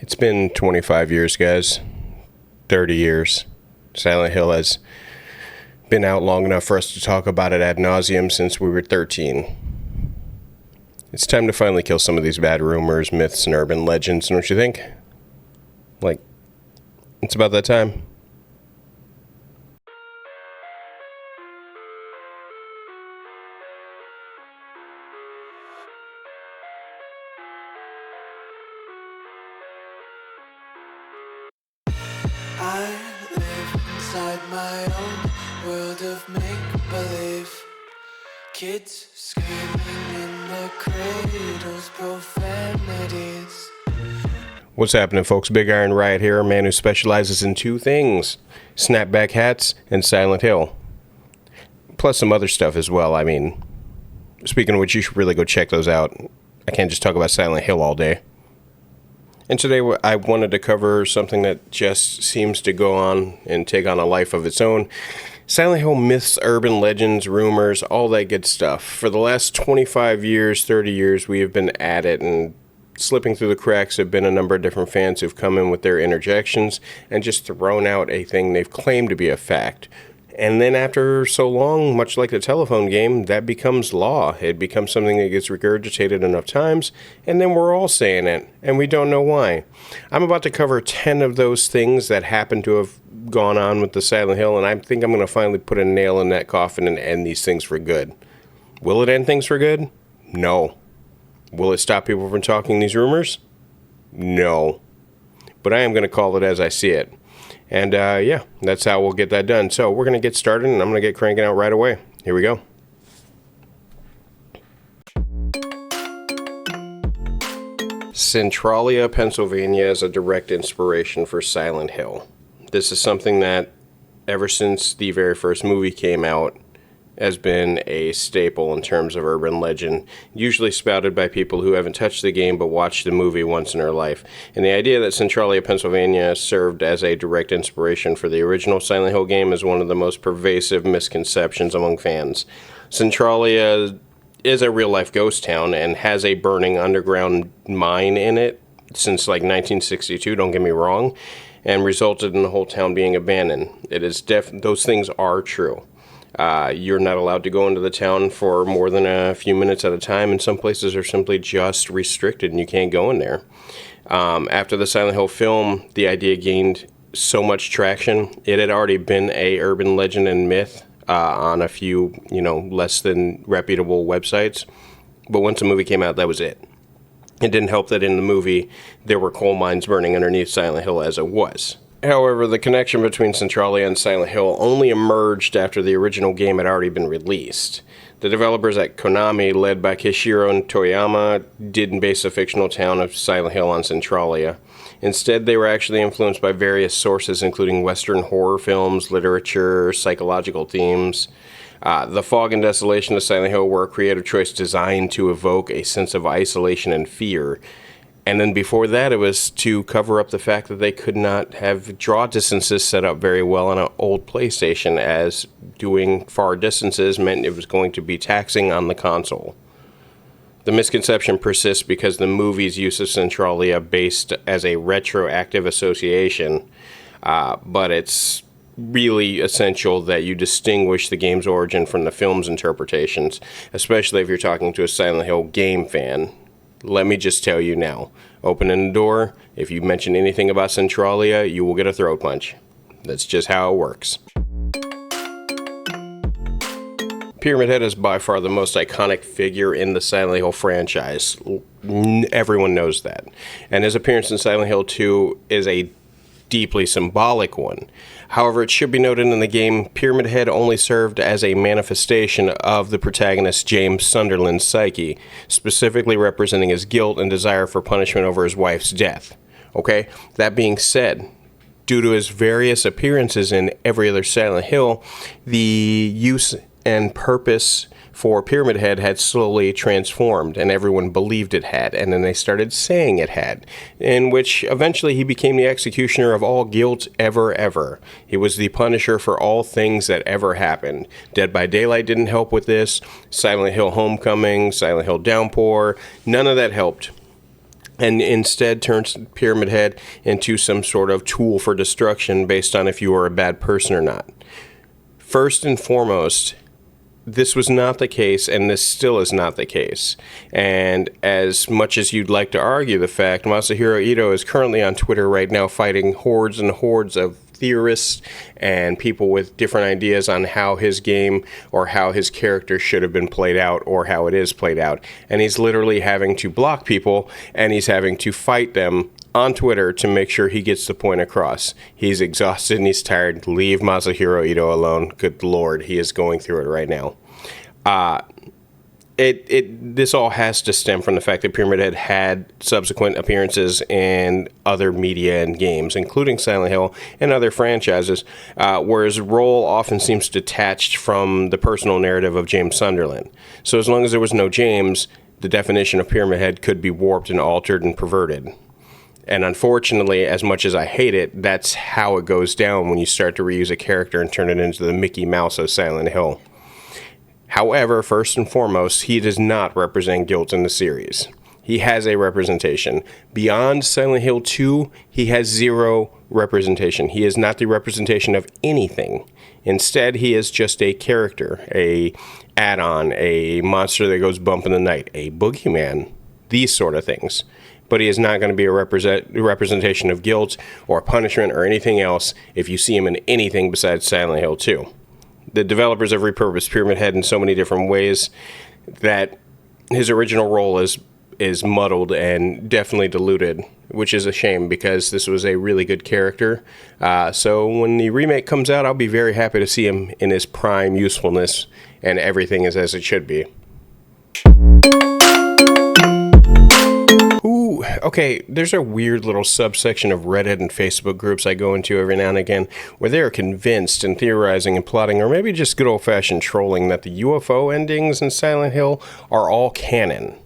It's been 25 years, guys. 30 years. Silent Hill has been out long enough for us to talk about it ad nauseum since we were 13. It's time to finally kill some of these bad rumors, myths, and urban legends, don't you think? Like, it's about that time. I live inside my own world of make-believe. Kids screaming in their cradles, profanities. What's happening, folks? Big Iron Riot here, a man who specializes in two things: snapback hats and Silent Hill. Plus some other stuff as well. I mean, speaking of which, you should really go check those out. I can't just talk about Silent Hill all day. And today I wanted to cover something that just seems to go on and take on a life of its own. Silent Hill myths, urban legends, rumors, all that good stuff. For the last 25 years, 30 years, we have been at it, and slipping through the cracks have been a number of different fans who've come in with their interjections and just thrown out a thing they've claimed to be a fact. And then after so long, much like the telephone game, that becomes law. It becomes something that gets regurgitated enough times, and then we're all saying it, and we don't know why. I'm about to cover 10 of those things that happen to have gone on with the Silent Hill, and I think I'm going to finally put a nail in that coffin and end these things for good. Will it end things for good? No. Will it stop people from talking these rumors? No. But I am going to call it as I see it. And yeah, that's how we'll get that done. So we're going to get started, and I'm going to get cranking out right away. Here we go. Centralia, Pennsylvania is a direct inspiration for Silent Hill. This is something that, ever since the very first movie came out, has been a staple in terms of urban legend, usually spouted by people who haven't touched the game but watched the movie once in their life. And the idea that Centralia, Pennsylvania served as a direct inspiration for the original Silent Hill game is one of the most pervasive misconceptions among fans. Centralia is a real-life ghost town and has a burning underground mine in it since like 1962, don't get me wrong, and resulted in the whole town being abandoned. It is those things are true. You're not allowed to go into the town for more than a few minutes at a time, and some places are simply just restricted and you can't go in there. After the Silent Hill film, the idea gained so much traction. It had already been a urban legend and myth on a few, less than reputable websites. But once the movie came out, that was it. It didn't help that in the movie there were coal mines burning underneath Silent Hill as it was. However, the connection between Centralia and Silent Hill only emerged after the original game had already been released. The developers at Konami, led by Kishiro Toyama, didn't base the fictional town of Silent Hill on Centralia. Instead, they were actually influenced by various sources, including Western horror films, literature, psychological themes. The fog and desolation of Silent Hill were a creative choice designed to evoke a sense of isolation and fear. And then before that, it was to cover up the fact that they could not have draw distances set up very well on an old PlayStation, as doing far distances meant it was going to be taxing on the console. The misconception persists because the movie's use of Centralia based as a retroactive association, but it's really essential that you distinguish the game's origin from the film's interpretations, especially if you're talking to a Silent Hill game fan. Let me just tell you now, opening the door, if you mention anything about Centralia, you will get a throat punch. That's just how it works. Pyramid Head is by far the most iconic figure in the Silent Hill franchise. Everyone knows that. And his appearance in Silent Hill 2 is a deeply symbolic one. However, it should be noted in the game, Pyramid Head only served as a manifestation of the protagonist James Sunderland's psyche, specifically representing his guilt and desire for punishment over his wife's death. Okay, that being said, due to his various appearances in every other Silent Hill, the use and purpose for Pyramid Head had slowly transformed, and everyone believed it had, and then they started saying it had, in which eventually he became the executioner of all guilt ever. He was the punisher for all things that ever happened. Dead by Daylight didn't help with this, Silent Hill Homecoming, Silent Hill Downpour, none of that helped. and instead turns Pyramid Head into some sort of tool for destruction based on if you are a bad person or not. First and foremost, this was not the case, and this still is not the case. And as much as you'd like to argue the fact, Masahiro Ito is currently on Twitter right now fighting hordes and hordes of theorists and people with different ideas on how his game or how his character should have been played out or how it is played out. And he's literally having to block people, and he's having to fight them on Twitter to make sure he gets the point across. He's exhausted and he's tired. Leave Masahiro Ito alone. Good Lord, he is going through it right now. This all has to stem from the fact that Pyramid Head had subsequent appearances in other media and games, including Silent Hill and other franchises, where his role often seems detached from the personal narrative of James Sunderland. So as long as there was no James, the definition of Pyramid Head could be warped and altered and perverted. And unfortunately, as much as I hate it, that's how it goes down when you start to reuse a character and turn it into the Mickey Mouse of Silent Hill. However, first and foremost, he does not represent guilt in the series. He has a representation. Beyond Silent Hill 2, he has zero representation. He is not the representation of anything. Instead, he is just a character, a add-on, a monster that goes bump in the night, a boogeyman, these sort of things. But he is not going to be a representation of guilt or punishment or anything else if you see him in anything besides Silent Hill 2. The developers have repurposed Pyramid Head in so many different ways that his original role is muddled and definitely diluted, which is a shame because this was a really good character. So when the remake comes out, I'll be very happy to see him in his prime usefulness and everything is as it should be. Okay, there's a weird little subsection of Reddit and Facebook groups I go into every now and again where they are convinced and theorizing and plotting, or maybe just good old-fashioned trolling, that the UFO endings in Silent Hill are all canon.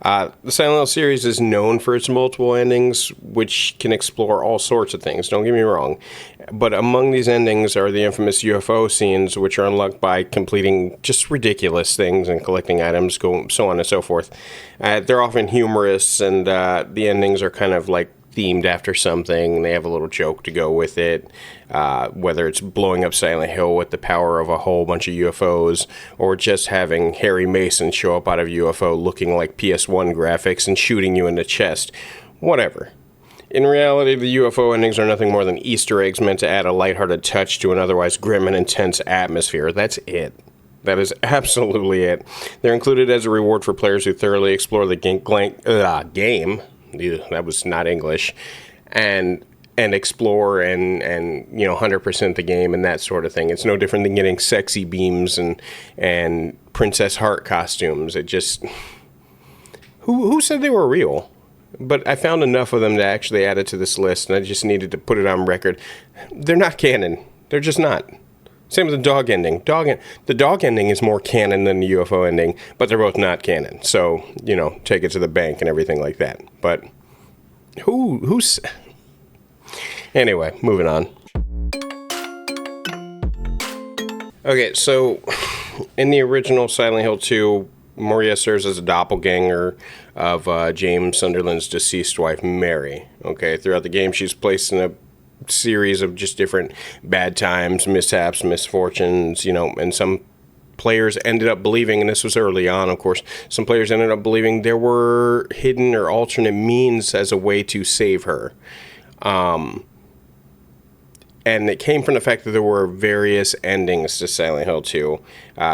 The Silent Hill series is known for its multiple endings, which can explore all sorts of things, don't get me wrong. But among these endings are the infamous UFO scenes, which are unlocked by completing just ridiculous things and collecting items, so on and so forth. They're often humorous, and the endings are kind of like themed after something. They have a little joke to go with it, whether it's blowing up Silent Hill with the power of a whole bunch of UFOs, or just having Harry Mason show up out of UFO looking like PS1 graphics and shooting you in the chest. Whatever. In reality, the UFO endings are nothing more than Easter eggs meant to add a lighthearted touch to an otherwise grim and intense atmosphere. That's it. That is absolutely it. They're included as a reward for players who thoroughly explore the game. That was not English. And explore and 100% the game and that sort of thing. It's no different than getting sexy beams and Princess Heart costumes. It just... Who said they were real? But I found enough of them to actually add it to this list, and I just needed to put it on record. They're not canon. They're just not. Same with the dog ending. The dog ending is more canon than the UFO ending, but they're both not canon. So, take it to the bank and everything like that. But who's... Anyway, moving on. Okay, so in the original Silent Hill 2, Maria serves as a doppelganger of James Sunderland's deceased wife, Mary. Okay, throughout the game, she's placed in a series of just different bad times, mishaps, misfortunes, and some players ended up believing, and this was early on, of course, some players ended up believing there were hidden or alternate means as a way to save her. And it came from the fact that there were various endings to Silent Hill 2,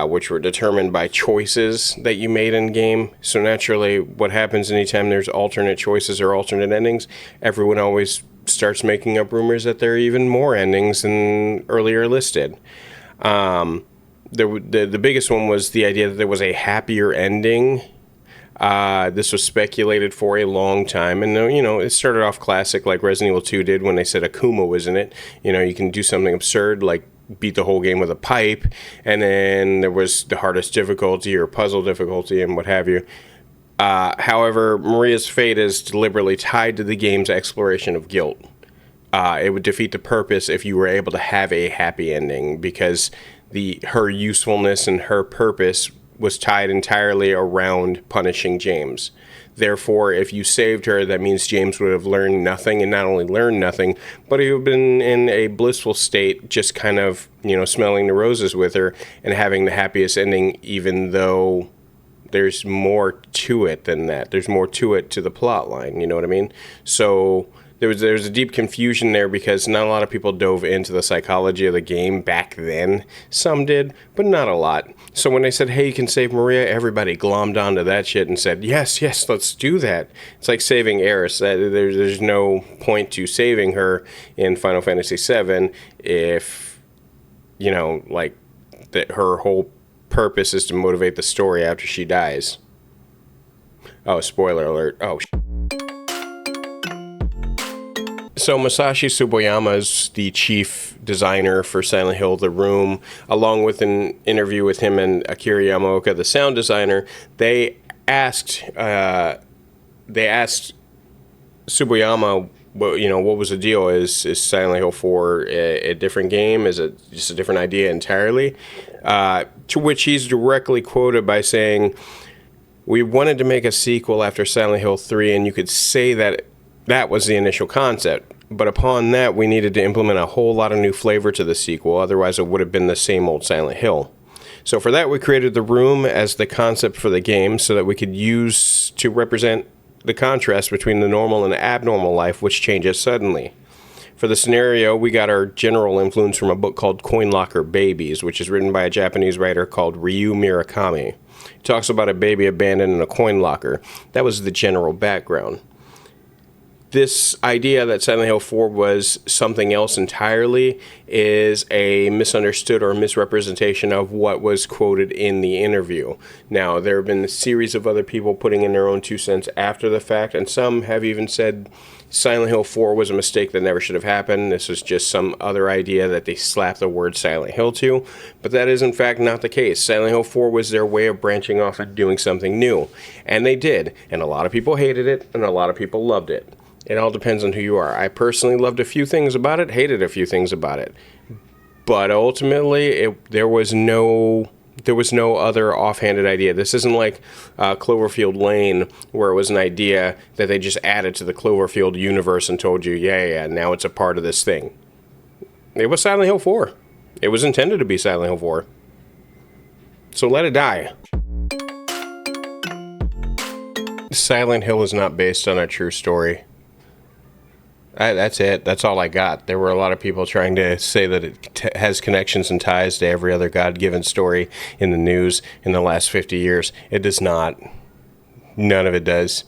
which were determined by choices that you made in game. So naturally, what happens anytime there's alternate choices or alternate endings, everyone always starts making up rumors that there are even more endings than earlier listed. The biggest one was the idea that there was a happier ending. This was speculated for a long time, and it started off classic like Resident Evil 2 did when they said Akuma was in it. You can do something absurd like beat the whole game with a pipe, and then there was the hardest difficulty or puzzle difficulty and what have you. However, Maria's fate is deliberately tied to the game's exploration of guilt. It would defeat the purpose if you were able to have a happy ending, because her usefulness and her purpose was tied entirely around punishing James. Therefore, if you saved her, that means James would have learned nothing, and not only learned nothing, but he would have been in a blissful state, just kind of, smelling the roses with her and having the happiest ending, even though there's more to it than that. There's more to it, to the plot line, you know what I mean? So there was a deep confusion there because not a lot of people dove into the psychology of the game back then. Some did, but not a lot. So when they said, hey, you can save Maria, everybody glommed onto that shit and said, yes, let's do that. It's like saving Eris. There's no point to saving her in Final Fantasy VII if, that her whole purpose is to motivate the story after she dies. Oh, spoiler alert. Oh, So Masashi Tsuboyama is the chief designer for Silent Hill: The Room. Along with an interview with him and Akira Yamaoka, the sound designer, they asked Tsuboyama, what was the deal? Is Silent Hill 4 a different game? Is it just a different idea entirely? To which he's directly quoted by saying, we wanted to make a sequel after Silent Hill 3, and you could say that was the initial concept. But upon that, we needed to implement a whole lot of new flavor to the sequel. Otherwise, it would have been the same old Silent Hill. So for that, we created The Room as the concept for the game so that we could use to represent the contrast between the normal and the abnormal life, which changes suddenly. For the scenario, we got our general influence from a book called Coin Locker Babies, which is written by a Japanese writer called Ryu Murakami. It talks about a baby abandoned in a coin locker. That was the general background. This idea that Silent Hill 4 was something else entirely is a misunderstood or misrepresentation of what was quoted in the interview. Now, there have been a series of other people putting in their own 2 cents after the fact, and some have even said Silent Hill 4 was a mistake that never should have happened. This was just some other idea that they slapped the word Silent Hill to, but that is in fact not the case. Silent Hill 4 was their way of branching off and doing something new, and they did, and a lot of people hated it, and a lot of people loved it. It all depends on who you are. I personally loved a few things about it, hated a few things about it. But ultimately, there was no other offhanded idea. This isn't like Cloverfield Lane, where it was an idea that they just added to the Cloverfield universe and told you, yeah, now it's a part of this thing. It was Silent Hill 4. It was intended to be Silent Hill 4. So let it die. Silent Hill is not based on a true story. That's it. That's all I got. There were a lot of people trying to say that it has connections and ties to every other God-given story in the news in the last 50 years. It does not. None of it does.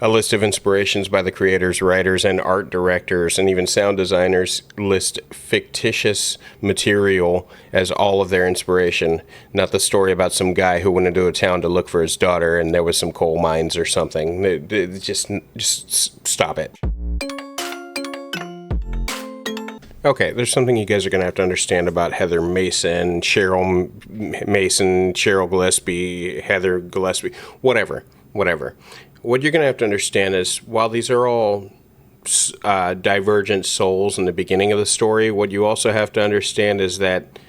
A list of inspirations by the creators, writers, and art directors, and even sound designers list fictitious material as all of their inspiration, not the story about some guy who went into a town to look for his daughter and there was some coal mines or something. Just stop it. Okay, there's something you guys are going to have to understand about Heather Mason, Cheryl Gillespie, Heather Gillespie, whatever. What you're going to have to understand is, while these are all divergent souls in the beginning of the story, what you also have to understand is that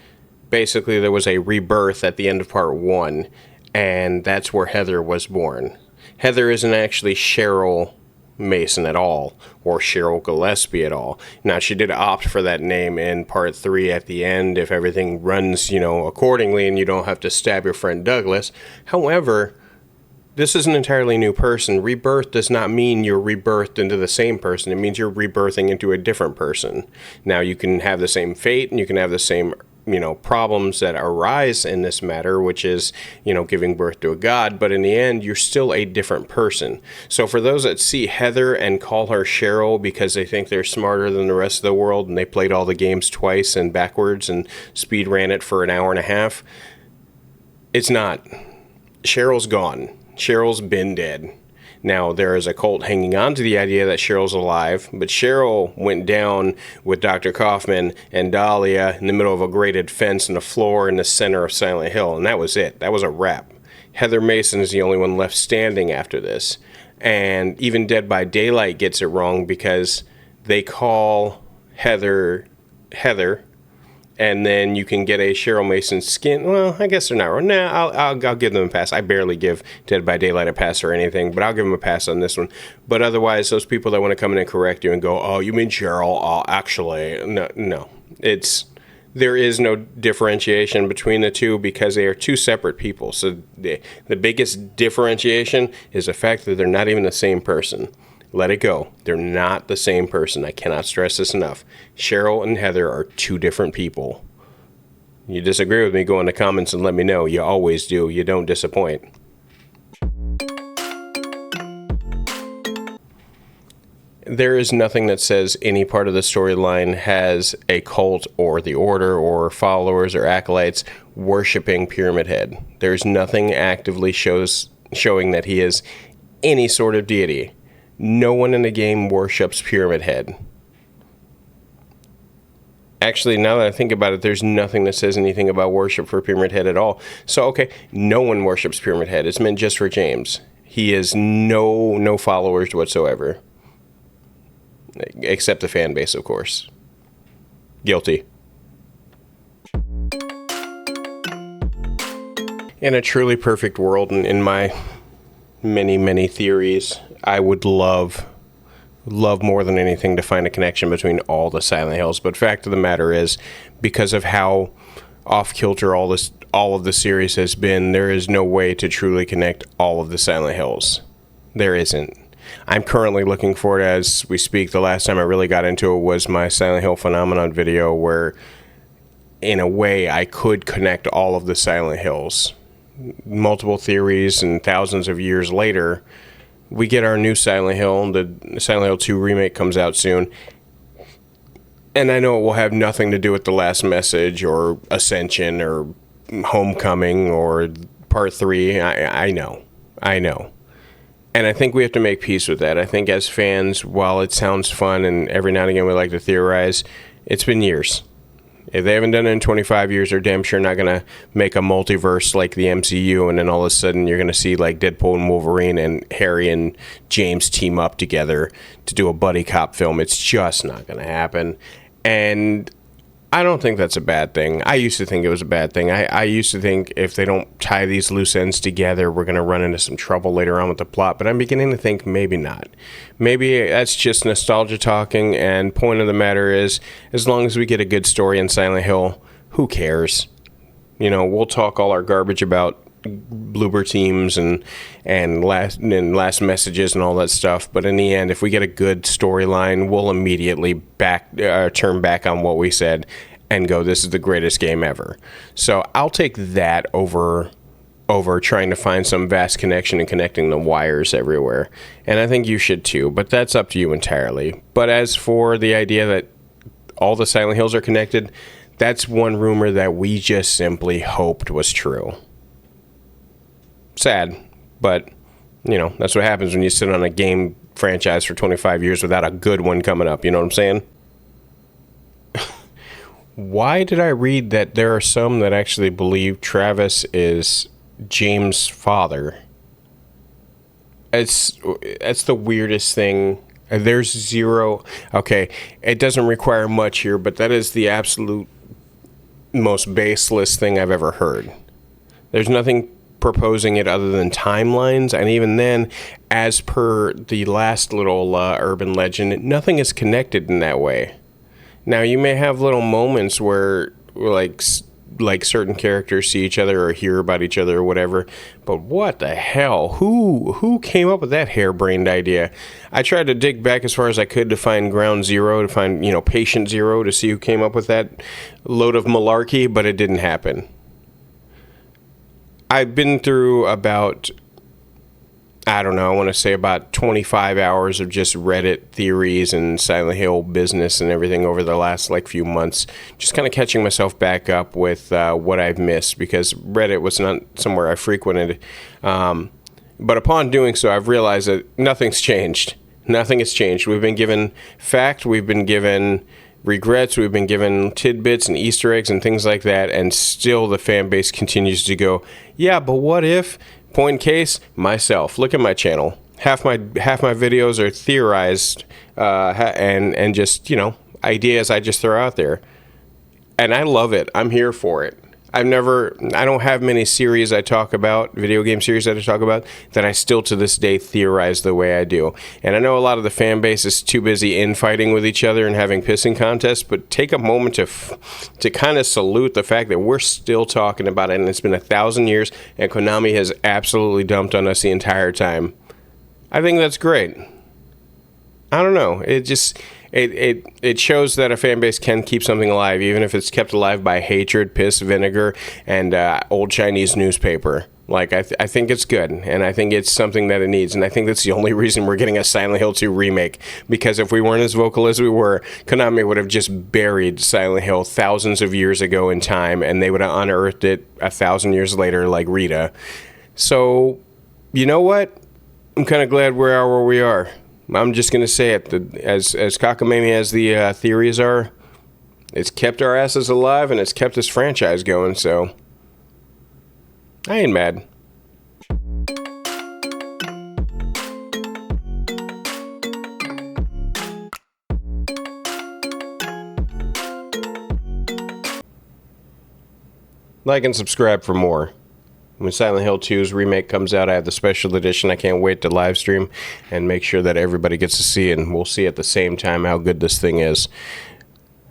basically there was a rebirth at the end of part 1, and that's where Heather was born. Heather isn't actually Cheryl Mason at all, or Cheryl Gillespie at all. Now, she did opt for that name in part 3 at the end if everything runs, accordingly and you don't have to stab your friend Douglas. However, this is an entirely new person. Rebirth does not mean you're rebirthed into the same person. It means you're rebirthing into a different person. Now, you can have the same fate and you can have the same problems that arise in this matter, which is, giving birth to a god, but in the end, you're still a different person. So for those that see Heather and call her Cheryl because they think they're smarter than the rest of the world and they played all the games twice and backwards and speed ran it for an hour and a half, it's not. Cheryl's gone. Cheryl's been dead. Now, there is a cult hanging on to the idea that Cheryl's alive, but Cheryl went down with Dr. Kaufman and Dahlia in the middle of a grated fence in the floor in the center of Silent Hill, and that was it. That was a wrap. Heather Mason is the only one left standing after this. And even Dead by Daylight gets it wrong because they call Heather, and then you can get a Cheryl Mason skin. Well, I guess they're not wrong. Nah, I'll give them a pass. I barely give Dead by Daylight a pass or anything, but I'll give them a pass on this one. But otherwise, those people that want to come in and correct you and go, "Oh, you mean Cheryl?" Oh, actually, no. There is no differentiation between the two because they are two separate people. So the biggest differentiation is the fact that they're not even the same person. Let it go. They're not the same person. I cannot stress this enough. Cheryl and Heather are two different people. You disagree with me, go in the comments and let me know. You always do. You don't disappoint. There is nothing that says any part of the storyline has a cult or the Order or followers or acolytes worshiping Pyramid Head. There's nothing actively showing that he is any sort of deity. No one in the game worships Pyramid Head. Actually, now that I think about it, there's nothing that says anything about worship for Pyramid Head at all. So, okay, no one worships Pyramid Head. It's meant just for James. He has no followers whatsoever. Except the fan base, of course. Guilty. In a truly perfect world, and in my many theories, I would love more than anything to find a connection between all the Silent Hills. But fact of the matter is, because of how off-kilter all of the series has been, there is no way to truly connect all of the Silent Hills. There isn't. I'm currently looking forward as we speak. The last time I really got into it was my Silent Hill Phenomenon video, where in a way I could connect all of the Silent Hills. Multiple theories, and thousands of years later, we get our new Silent Hill. The Silent Hill 2 remake comes out soon. And I know it will have nothing to do with The Last Message or Ascension or Homecoming or Part 3. I know. And I think we have to make peace with that. I think as fans, while it sounds fun and every now and again we like to theorize, it's been years. If they haven't done it in 25 years, they're damn sure not going to make a multiverse like the MCU, and then all of a sudden you're going to see like Deadpool and Wolverine and Harry and James team up together to do a buddy cop film. It's just not going to happen. And I don't think that's a bad thing. I used to think it was a bad thing. I used to think if they don't tie these loose ends together, we're going to run into some trouble later on with the plot. But I'm beginning to think maybe not. Maybe that's just nostalgia talking, and point of the matter is, as long as we get a good story in Silent Hill, who cares? You know, we'll talk all our garbage about blooper teams and last messages and all that stuff, but in the end, if we get a good storyline, we'll immediately turn back on what we said and go, this is the greatest game ever. So I'll take that over trying to find some vast connection and connecting the wires everywhere, and I think you should too, but that's up to you entirely. But as for the idea that all the Silent Hills are connected, that's one rumor that we just simply hoped was true. Sad, but you know, that's what happens when you sit on a game franchise for 25 years without a good one coming up. You know what I'm saying? Why did I read that there are some that actually believe Travis is James' father? That's the weirdest thing. There's zero. Okay, it doesn't require much here, but that is the absolute most baseless thing I've ever heard. There's nothing proposing it other than timelines, and even then, as per the last little urban legend, nothing is connected in that way. Now, you may have little moments where like certain characters see each other or hear about each other or whatever, but what the hell? Who came up with that harebrained idea? I tried to dig back as far as I could to find Ground Zero, to find, Patient Zero, to see who came up with that load of malarkey, but it didn't happen. I've been through about, I want to say about 25 hours of just Reddit theories and Silent Hill business and everything over the last few months, just kind of catching myself back up with what I've missed, because Reddit was not somewhere I frequented. But upon doing so, I've realized that nothing's changed. Nothing has changed. We've been given fact, we've been given regrets, we've been given tidbits and Easter eggs and things like that, and still the fan base continues to go, yeah, but what if? Point in case, myself. Look at my channel. Half my videos are theorized and just ideas I just throw out there. and I love it. I'm here for it. I don't have many series I talk about, video game series that I talk about, that I still to this day theorize the way I do. And I know a lot of the fan base is too busy infighting with each other and having pissing contests, but take a moment to kind of salute the fact that we're still talking about it, and it's been 1,000 years, and Konami has absolutely dumped on us the entire time. I think that's great. I don't know. It shows that a fan base can keep something alive, even if it's kept alive by hatred, piss, vinegar, and old Chinese newspaper. Like, I think it's good, and I think it's something that it needs, and I think that's the only reason we're getting a Silent Hill 2 remake, because if we weren't as vocal as we were, Konami would have just buried Silent Hill thousands of years ago in time, and they would have unearthed it 1,000 years later like Rita. So, you know what? I'm kind of glad we are where we are. I'm just going to say it. As cockamamie as the theories are, it's kept our asses alive and it's kept this franchise going, so I ain't mad. Like and subscribe for more. When Silent Hill 2's remake comes out, I have the special edition. I can't wait to live stream and make sure that everybody gets to see it, and we'll see at the same time how good this thing is.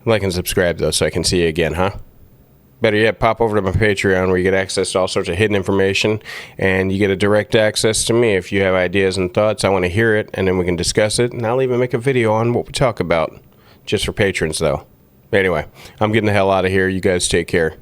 Like and subscribe, though, so I can see you again, huh? Better yet, pop over to my Patreon where you get access to all sorts of hidden information, and you get a direct access to me. If you have ideas and thoughts, I want to hear it, and then we can discuss it, and I'll even make a video on what we talk about. Just for patrons, though. Anyway, I'm getting the hell out of here. You guys take care.